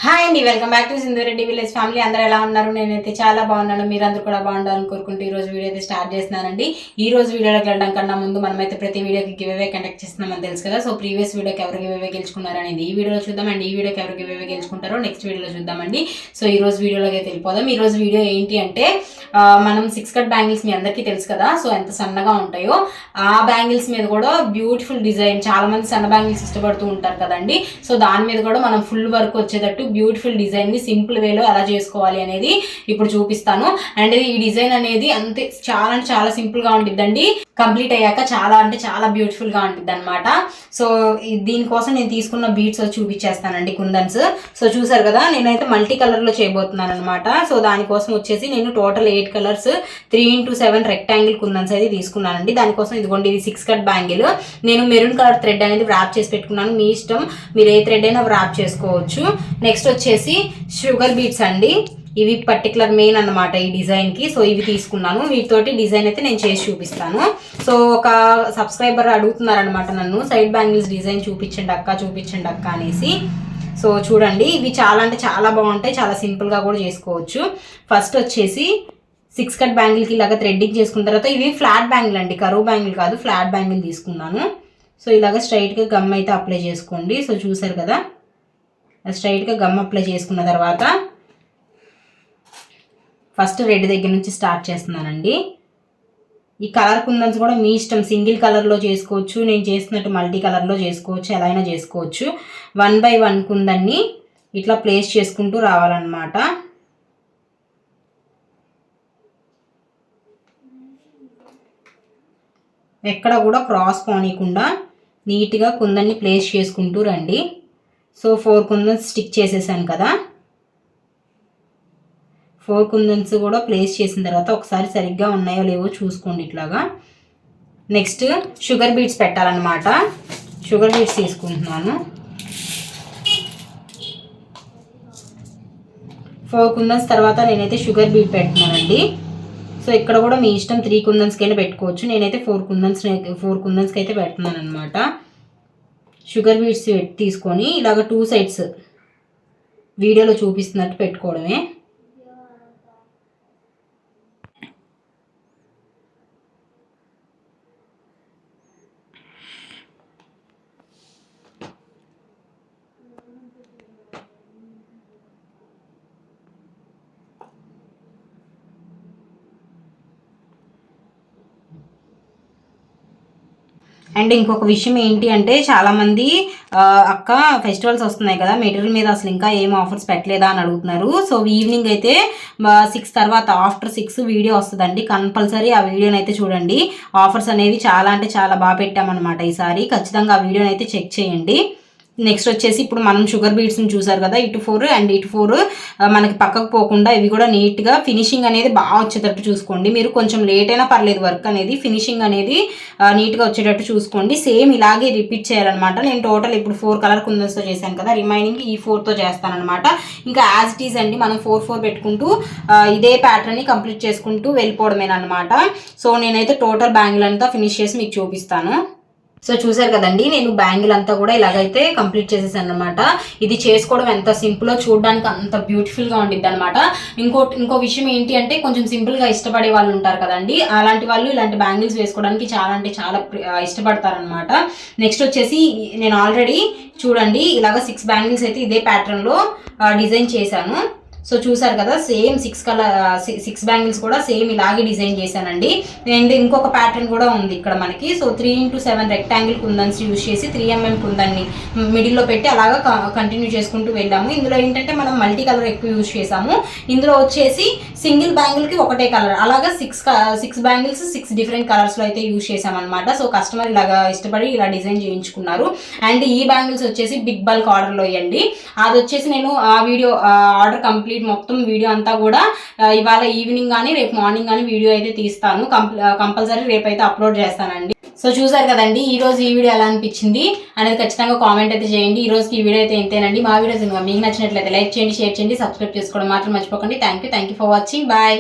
Hi అండి, welcome back to Sindhu Reddy village family. అందరూ ఎలా ఉన్నారు? నేనైతే చాలా బాగున్నాను. మీరందరూ కూడా బాగుండాలని కోరుకుంటూ ఈ రోజు వీడియో అయితే స్టార్ట్ చేస్తున్నానండి. ఈ రోజు వీడియోలోకి వెళ్ళడం కన్నా ముందు మనమైతే ప్రతి వీడియోకి గివ్ కండక్ట్ చేస్తున్నామని తెలుసు కదా. సో ప్రీవియస్ వీడియోకి ఎవరు గివ్ గెలుచుకున్నారు అనేది ఈ వీడియోలో చూద్దాం. అండ్ ఈ వీడియోకి ఎవరు గివ్ గెలుచుకుంటారో నెక్స్ట్ వీడియోలో చూద్దామండి. సో ఈ రోజు వీడియోలోకి అయితే వెళ్ళిపోదాం. ఈ రోజు వీడియో ఏంటి అంటే మనం 6 కట్ బ్యాంగిల్స్ మీ అందరికీ తెలుసు కదా. సో ఎంత సన్నగా ఉంటాయో ఆ బ్యాంగిల్స్ మీద కూడా బ్యూటిఫుల్ డిజైన్, చాలా మంది సన్న బ్యాంగిల్స్ ఇష్టపడుతూ ఉంటారు కదండి. సో దాని మీద కూడా మనం ఫుల్ వర్క్ వచ్చేటట్టు బ్యూటిఫుల్ డిజైన్ ని సింపుల్ వేలో ఎలా చేసుకోవాలి అనేది ఇప్పుడు చూపిస్తాను. అండ్ ఈ డిజైన్ అనేది అంతే చాలా సింపుల్ గా ఉంటుందండి. కంప్లీట్ అయ్యాక చాలా బ్యూటిఫుల్ గా ఉంటుంది అనమాట. సో దీనికోసం నేను తీసుకున్న బీడ్స్ చూపించేస్తానండి, కుందన్స్. సో చూసారు కదా, నేనైతే మల్టీ కలర్ లో చేయబోతున్నాను అనమాట. సో దానికోసం వచ్చేసి నేను టోటల్ 8 కలర్స్ 3x7 రెక్టాంగిల్ కుందన్స్ అయితే తీసుకున్నానండి. దానికోసం ఇదిగోండి, ఇది 6 కట్ బ్యాంగిల్. నేను మెరూన్ కలర్ థ్రెడ్ అనేది వ్రాప్ చేసి పెట్టుకున్నాను. మీ ఇష్టం, మీరు ఏ థ్రెడ్ అయినా వ్రాప్ చేసుకోవచ్చు. నెక్స్ట్ వచ్చేసి షుగర్ బీడ్స్ అండి. ఇవి పర్టికులర్ మెయిన్ అన్నమాట ఈ డిజైన్ కి. సో ఇవి తీసుకున్నాను. వీటితోటి డిజైన్ అయితే నేను చేసి చూపిస్తాను. సో ఒక సబ్స్క్రైబర్ అడుగుతున్నారనమాట నన్ను, సైడ్ బ్యాంగిల్స్ డిజైన్ చూపించండి అక్క అనేసి. సో చూడండి, ఇవి చాలా బాగుంటాయి. చాలా సింపుల్ గా కూడా చేసుకోవచ్చు. ఫస్ట్ వచ్చేసి 6 కట్ బ్యాంగిల్ కి ఇలాగా థ్రెడ్డింగ్ చేసుకున్న తర్వాత, ఇవి ఫ్లాట్ బ్యాంగిల్ అండి, కరువు బ్యాంగిల్ కాదు, ఫ్లాట్ బ్యాంగిల్ తీసుకున్నాను. సో ఇలాగ స్ట్రైట్ గా గమ్ అయితే అప్లై చేసుకోండి. సో చూసారు కదా, స్ట్రైట్ గా గమ్ అప్లై చేసుకున్న తర్వాత ఫస్ట్ రెడ్ దగ్గర నుంచి స్టార్ట్ చేస్తున్నానండి. ఈ కలర్ కుందన్స్ కూడా మీ ఇష్టం, సింగిల్ కలర్లో చేసుకోవచ్చు, నేను చేస్తున్నట్టు మల్టీ కలర్లో చేసుకోవచ్చు, ఎలా అయినా చేసుకోవచ్చు. 1 by 1 కుందన్ని ఇట్లా ప్లేస్ చేసుకుంటూ రావాలన్నమాట. ఎక్కడ కూడా క్రాస్ పోనీయకుండా నీట్గా కుందన్ని ప్లేస్ చేసుకుంటూ రండి. సో 4 కుందన్స్ స్టిక్ చేసేసాను కదా. 4 కుందన్స్ కూడా ప్లేస్ చేసిన తర్వాత ఒకసారి సరిగ్గా ఉన్నాయో లేవో చూసుకోండి ఇట్లాగా. నెక్స్ట్ షుగర్ బీడ్స్ పెట్టాలన్నమాట. షుగర్ బీడ్స్ తీసుకుంటున్నాను. 4 కుందన్స్ తర్వాత నేనైతే షుగర్ బీడ్ పెడుతున్నానండి. సో ఇక్కడ కూడా మీ ఇష్టం, 3 కుందన్స్కైనా పెట్టుకోవచ్చు. నేనైతే 4 కుందన్స్కి అయితే పెడుతున్నాను అనమాట. షుగర్ బీడ్స్ తీసుకొని ఇలాగ 2 సైడ్స్ వీడియోలో చూపిస్తున్నట్టు పెట్టుకోవడమే. అండ్ ఇంకొక విషయం ఏంటి అంటే, చాలామంది అక్క ఫెస్టివల్స్ వస్తున్నాయి కదా, మెటీరియల్ మీద అసలు ఇంకా ఏం ఆఫర్స్ పెట్టలేదా అని అడుగుతున్నారు. సో ఈవినింగ్ అయితే 6 తర్వాత ఆఫ్టర్ 6 వీడియో వస్తుందండి. కంపల్సరీ ఆ వీడియోని అయితే చూడండి. ఆఫర్స్ అనేవి చాలా బాగా పెట్టామన్నమాట ఈసారి. ఖచ్చితంగా ఆ వీడియోని అయితే చెక్ చేయండి. నెక్స్ట్ వచ్చేసి ఇప్పుడు మనం షుగర్ బీడ్స్ని చూసారు కదా, ఇటు 4 అండ్ ఇటు 4 మనకి పక్కకు పోకుండా ఇవి కూడా నీట్గా ఫినిషింగ్ అనేది బాగా వచ్చేటట్టు చూసుకోండి. మీరు కొంచెం లేట్ అయినా పర్లేదు, వర్క్ అనేది ఫినిషింగ్ అనేది నీట్గా వచ్చేటట్టు చూసుకోండి. సేమ్ ఇలాగే రిపీట్ చేయాలన్నమాట. నేను టోటల్ ఇప్పుడు 4 కలర్ కుందన్స్తో చేశాను కదా, రిమైనింగ్ ఈ 4తో చేస్తానన్నమాట. ఇంకా యాజ్ ఇట్ ఈజ్ అండి, మనం 4 పెట్టుకుంటూ ఇదే ప్యాటర్న్ని కంప్లీట్ చేసుకుంటూ వెళ్ళిపోవడమేనమాట. సో నేనైతే టోటల్ బ్యాంగిల్ అంతా ఫినిష్ చేసి మీకు చూపిస్తాను. సో చూసారు కదండి, నేను బ్యాంగిల్ అంతా కూడా ఇలాగైతే కంప్లీట్ చేసేసాను అనమాట. ఇది చేసుకోవడం ఎంత సింపుల్లో చూడడానికి అంత బ్యూటిఫుల్గా ఉండిద్ది అనమాట. ఇంకో విషయం ఏంటి అంటే, కొంచెం సింపుల్గా ఇష్టపడే వాళ్ళు ఉంటారు కదండి, అలాంటి వాళ్ళు ఇలాంటి బ్యాంగిల్స్ వేసుకోవడానికి చాలా ఇష్టపడతారనమాట. నెక్స్ట్ వచ్చేసి నేను ఆల్రెడీ చూడండి ఇలాగ 6 బ్యాంగిల్స్ అయితే ఇదే ప్యాటర్న్లో డిజైన్ చేశాను. సో చూసారు కదా, సేమ్ 6 బ్యాంగిల్స్ కూడా సేమ్ ఇలాగే డిజైన్ చేశానండి. అండ్ ఇంకొక ప్యాటర్న్ కూడా ఉంది ఇక్కడ మనకి. సో 3x7 రెక్టాంగిల్ కుందన్స్ యూజ్ చేసి 3mm కుందన్ని మిడిల్లో పెట్టి అలాగా కంటిన్యూ చేసుకుంటూ వెళ్ళాము. ఇందులో ఏంటంటే మనం మల్టీ కలర్ ఎక్కువ యూజ్ చేసాము. ఇందులో వచ్చేసి సింగిల్ బ్యాంగిల్కి ఒకటే కలర్, అలాగా 6 బ్యాంగిల్స్ 6 డిఫరెంట్ కలర్స్లో అయితే యూజ్ చేసామన్నమాట. సో కస్టమర్ ఇలాగా ఇష్టపడి ఇలా డిజైన్ చేయించుకున్నారు. అండ్ ఈ బ్యాంగిల్స్ వచ్చేసి బిగ్ బల్క్ ఆర్డర్లో ఇవ్వండి. అది వచ్చేసి నేను ఆ వీడియో ఆర్డర్ కంప్లీట్ మొత్తం వీడియో అంతా కూడా ఇవాళ ఈవినింగ్ కానీ రేపు మార్నింగ్ కానీ వీడియో అయితే తీస్తాను. కంపల్సరీ రేపు అయితే అప్లోడ్ చేస్తానండి. సో చూసారు కదండి, ఈ రోజు ఈ వీడియో ఎలా అనిపించింది అనేది ఖచ్చితంగా కామెంట్ అయితే చేయండి. ఈ రోజుకి ఈ వీడియో అయితే ఇంతేనండి. మా వీడియోస్ మీకు నచ్చినట్లయితే లైక్ చేయండి, షేర్ చేయండి, సబ్స్క్రైబ్ చేసుకోవడం మాత్రం మర్చిపోకండి. Thank you for watching. Bye.